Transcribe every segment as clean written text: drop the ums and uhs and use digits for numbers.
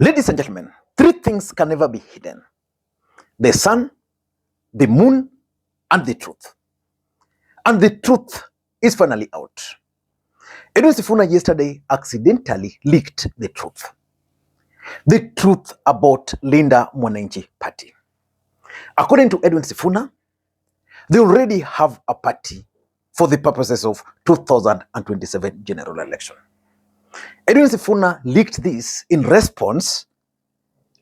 Ladies and gentlemen, three things can never be hidden: the sun, the moon, and the truth. And the truth is finally out. Edwin Sifuna yesterday accidentally leaked the truth. The truth about Linda Mwananchi party. According to Edwin Sifuna, they already have a party for the purposes of 2027 general election. Edwin Sifuna leaked this in response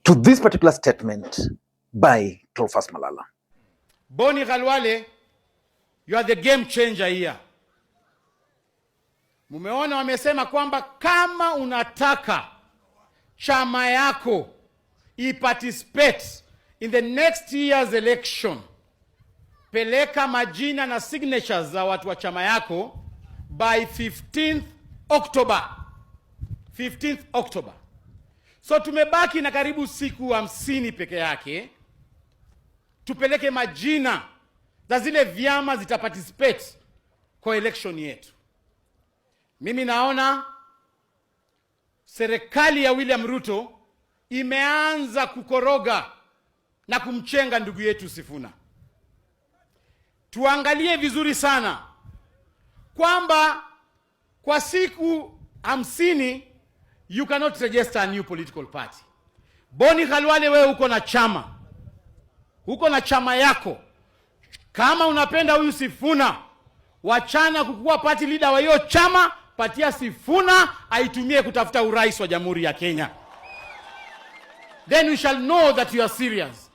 to this particular statement by Cleophas Malala. Boni Khalwale, you are the game changer here. Mumeona wamesema kwamba kama unataka chama yako participate in the next year's election, peleka majina na signatures za watu wa chama yako by 15th October. 15th October. So tumebaki na karibu siku 50 peke yake. Tupeleke majina za zile vyama zitaparticipate kwa election yetu. Mimi naona serikali ya William Ruto imeanza kukoroga na kumchenga ndugu yetu Sifuna. Tuangalie vizuri sana kwamba kwa siku 50 you cannot register a new political party. Boni Khalwale, wewe uko na chama. Uko na chama yako. Kama unapenda huyu Sifuna, wachana kukuwa party leader wa hiyo chama, patia Sifuna aitumie kutafuta urais wa Jamhuri ya Kenya. Then we shall know that you are serious.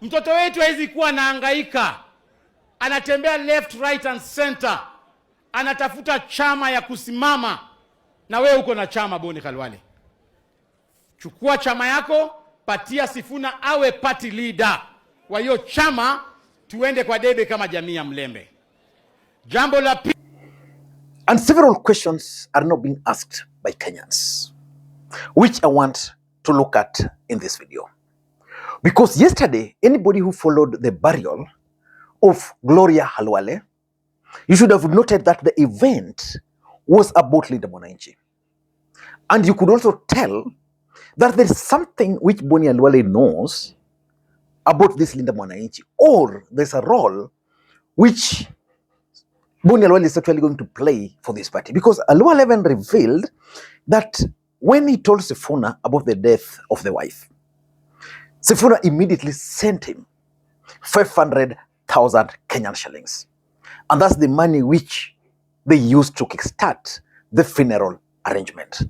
Mtoto wetu hawezi kuwa anahangaika, anatembea left, right and center, anatafuta chama ya kusimama, na wewe uko na chama. Boni Khalwale, chukua chama yako, patia Sifuna awe party leader wa hiyo chama, tuende kwa debe kama jamii ya Mlembe. Jambo la pili. And several questions are now being asked by Kenyans, which I want to look at in this video. Because yesterday, anybody who followed the burial of Gloria Khalwale, you should have noted that the event was about Linda Mwananchi. And you could also tell that there is something which Boni Khalwale knows about this Linda Mwananchi, or there's a role which Boni Khalwale is actually going to play for this party. Because Khalwale even revealed that when he told Sifuna about the death of the wife, Sifuna immediately sent him 500,000 Kenyan shillings. And that's the money which they used to kickstart the funeral arrangement.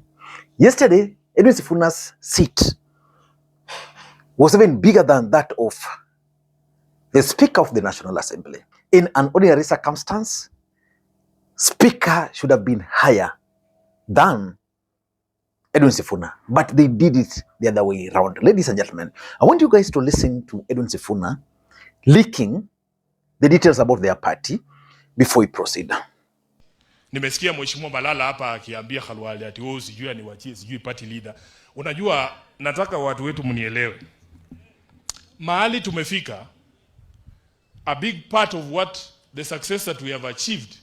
Yesterday, Edwin Sifuna's seat was even bigger than that of the Speaker of the National Assembly. In an ordinary circumstance, Speaker should have been higher than Edwin Sifuna, but they did it the other way around. Ladies and gentlemen, I want you guys to listen to Edwin Sifuna leaking the details about their party before we proceed. Nimesikia Mheshimiwa Malala hapa akiambia Khalwale ati wewe sijui aniwachie sijui party leader. Unajua, nataka watu wetu mnielewe. Mahali tumefika, a big part of what the success that we have achieved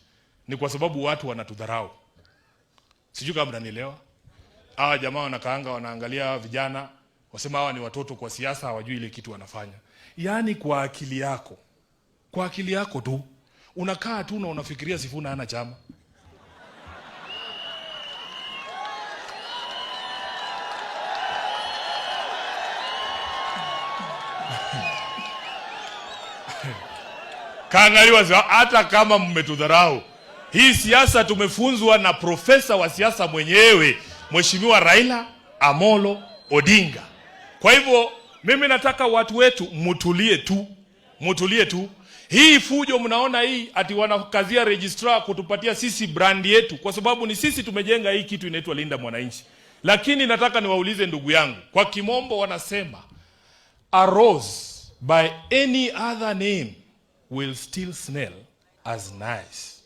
ni kwa sababu watu wanatudharau. Sijui kama mnanielewa. Hawa jamaa wanakaanga wanaangalia vijana, wasema hawa ni watoto kwa siasa, hawajui ile kitu wanafanya. Yaani kwa akili yako tu unakaa tu na unafikiria Sifuna hana chama. Kaangaliwa, hata kama mmetudharau, hii siasa tumefunzwa na profesa wa siasa mwenyewe, Mheshimiwa Raila Amolo Odinga. Kwa hivyo mimi nataka watu wetu mutulie tu. Hii fujo mnaona hii ati wanakazia Registrar kutupatia sisi brand yetu, kwa sababu ni sisi tumejenga hii kitu inaitwa Linda Mwananchi. Lakini nataka niwaulize ndugu yangu, kwa kimombo wanasema a rose by any other name will still smell as nice.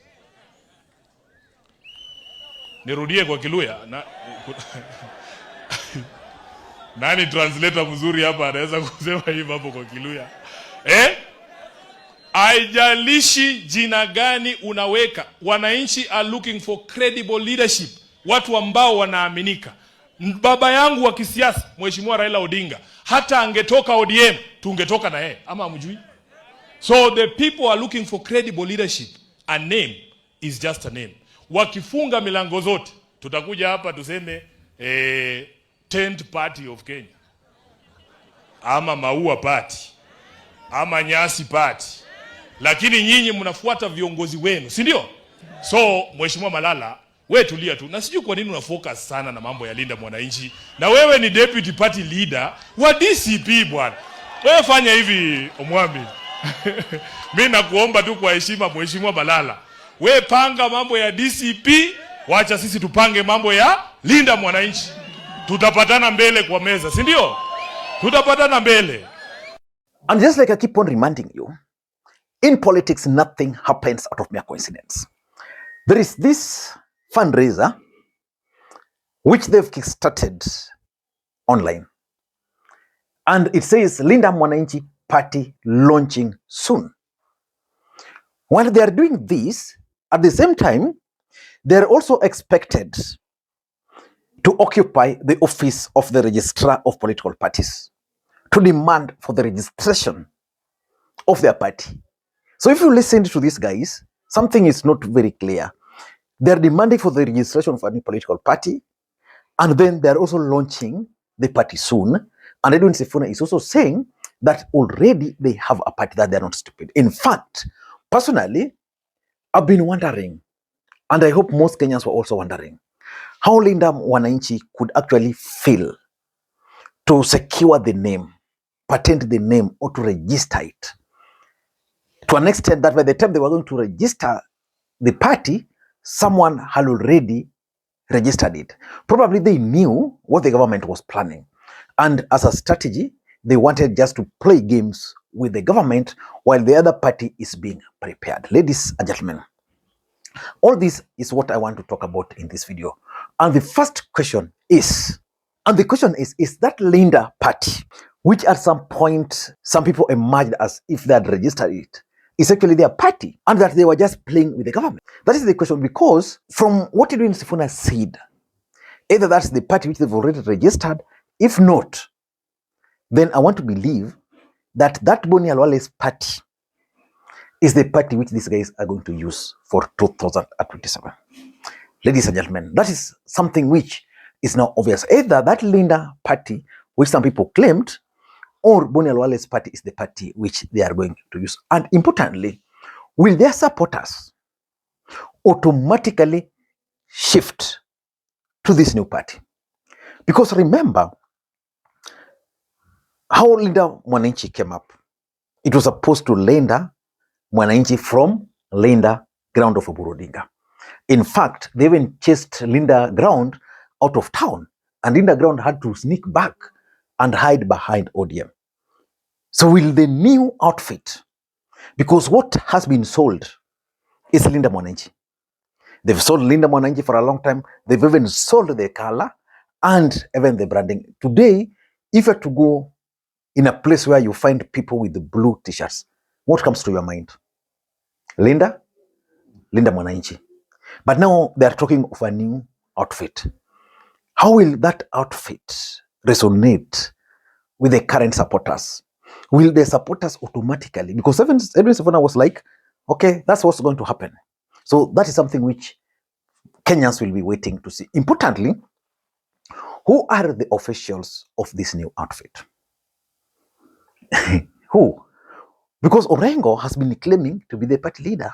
Nirudie kwa Kiluya nani translator mzuri hapa anaweza kusema hivi hapo kwa Kiluya? Haijalishi jina gani unaweka, wananchi are looking for credible leadership, watu ambao wanaaminika. Baba yangu wa kisiasa Mheshimiwa Raila Odinga hata angetoka ODM tungetoka na yeye, ama hamjui? So the people are looking for credible leadership. A name is just a name. Wakifunga milango zote tutakuja hapa tuseme tent party of Kenya, ama maua party, ama nyasi party, lakini nyinyi mnafuata viongozi wenu, si ndio? So Mheshimiwa Malala, wewe tulia tu. Na sijui kwa nini una focus sana na mambo ya Linda Mwananchi. Na wewe ni deputy party leader wa DCP bwana. Wewe fanya hivi Omwami. Mimi nakuomba tu kwa heshima Mheshimiwa Malala. Wewe panga mambo ya DCP, wacha sisi tupange mambo ya Linda Mwananchi. Tutapatana mbele kwa meza, si ndio? Tutapatana mbele. And just like I keep on reminding you, in politics nothing happens out of mere coincidence. There is this fundraiser which they've kickstarted online, and it says Linda Mwananchi party launching soon. While they are doing this, at the same time, they are also expected to occupy the office of the Registrar of Political Parties to demand for the registration of their party. So if you listen to these guys, something is not very clear. They are demanding for the registration of any political party, and then they are also launching the party soon. And Edwin Sifuna is also saying that already they have a party, that they are not stupid. In fact, personally, I've been wondering, and I hope most Kenyans were also wondering, how Linda Mwananchi could actually fail to secure the name, patent the name, or to register it. To an extent that by the time they were going to register the party, someone had already registered it. Probably they knew what the government was planning. And as a strategy, they wanted just to play games with the government while the other party is being prepared. Ladies and gentlemen, all this is what I want to talk about in this video. And the first question is, is that Linda party, which at some point some people emerged as if they had registered it, is actually their party, and that they were just playing with the government? That is the question, because from what Edwin Sifuna said, either that's the party which they've already registered. If not, then I want to believe that Boni Halwale's party is the party which these guys are going to use for 2027. Ladies and gentlemen, that is something which is now obvious. Either that Linda party, which some people claimed, or Boni Halwale's party is the party which they are going to use. And importantly, will their supporters automatically shift to this new party? Because remember how Linda Mwananchi came up. It was opposed to Linda Mwananchi from Linda ground of Oburu Odinga. In fact, they even chased Linda ground out of town, and Linda ground had to sneak back and hide behind ODM. So will the new outfit, because what has been sold is Linda Mwananchi. They've sold Linda Mwananchi for a long time. They've even sold the color and even the branding. Today, if you have to go in a place where you find people with the blue t-shirts, what comes to your mind? Linda Mwananchi. But now they are talking of a new outfit. How will that outfit resonate with the current supporters? Will the supporters automatically, because Edwin Sifuna was like, okay, that's what's going to happen. So that is something which Kenyans will be waiting to see. Importantly, who are the officials of this new outfit? Who? Because Orengo has been claiming to be the party leader.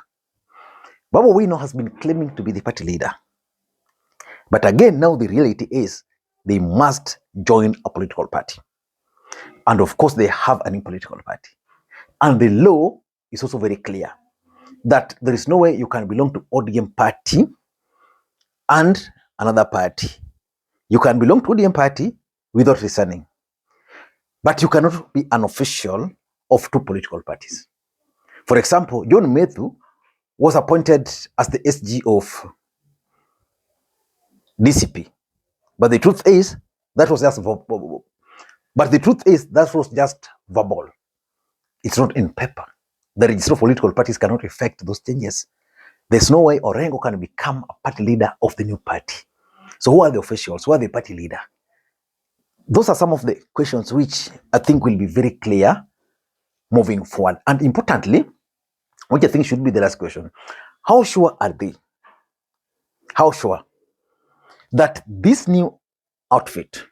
Babu Wino has been claiming to be the party leader. But again, now the reality is they must join a political party. And of course, they have a new political party. And the law is also very clear that there is no way you can belong to ODM party and another party. You can belong to ODM party without resigning. But you cannot be an official of two political parties. For example, John Methu was appointed as the SG of DCP. But the truth is, that was just verbal. It's not in paper. The Register of Political Parties cannot effect those changes. There's no way Orengo can become a party leader of the new party. So who are the officials? Who are the party leader? Those are some of the questions which I think will be very clear moving forward. And importantly, which I think should be the last question, how sure are they? How sure that this new outfit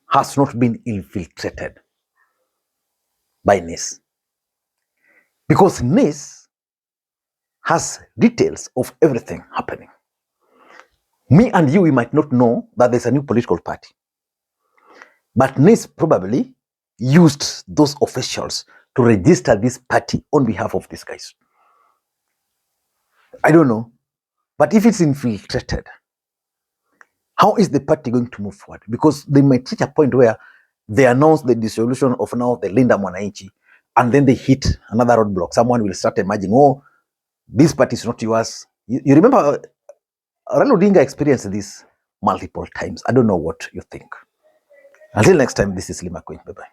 has not been infiltrated by NIS? Because NIS has details of everything happening. Me and you, we might not know that there's a new political party. But NIS probably used those officials to register this party on behalf of these guys. I don't know. But if it's infiltrated, how is the party going to move forward? Because they might reach a point where they announce the dissolution of now the Linda Mwananchi, and then they hit another roadblock. Someone will start emerging, oh, this party is not yours. You remember, Raila Odinga experienced this multiple times. I don't know what you think. Until next time, this is Lima Queen. Bye-bye.